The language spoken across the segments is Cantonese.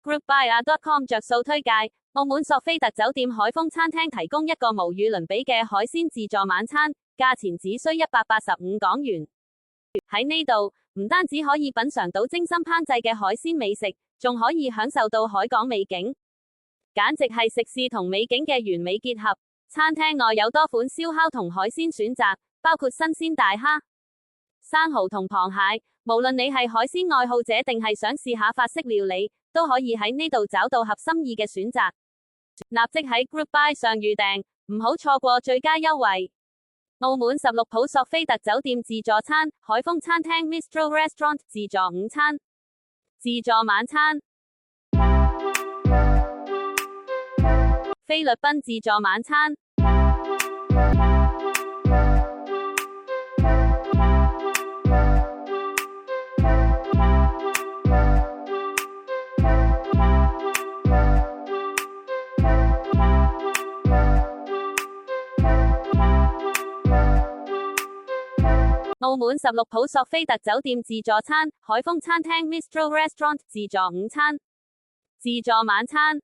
GroupBuyer.com 着數推介，澳門索菲特酒店海豐餐廳提供一個無與倫比嘅海鮮自助晚餐，價錢只需185港元。喺呢度，唔單止可以品嘗到精心烹製嘅海鮮美食，仲可以享受到海港美景，簡直係食肆同美景嘅完美結合。餐廳內有多款燒烤同海鮮選擇，包括新鮮大蝦、生蠔同螃蟹。無論你係海鮮愛好者定係想試下法式料理，都可以喺呢度找到合心意嘅選擇。立即喺 GroupBuy 上預訂，唔好錯過最佳優惠。澳門16鋪索菲特酒店自助餐，海豐餐廳 Mistral Restaurant 自助午餐、自助晚餐。菲律賓自助晚餐。澳門16鋪索菲特酒店自助餐，海豐餐廳 Mistral Restaurant 自助午餐、自助晚餐。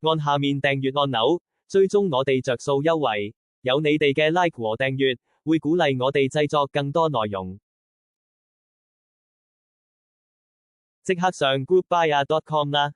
按下面訂閱按鈕，追蹤我哋着數優惠。有你哋嘅 like 和訂閱，會鼓勵我哋製作更多內容。即刻上 GroupBuyer.com 啦！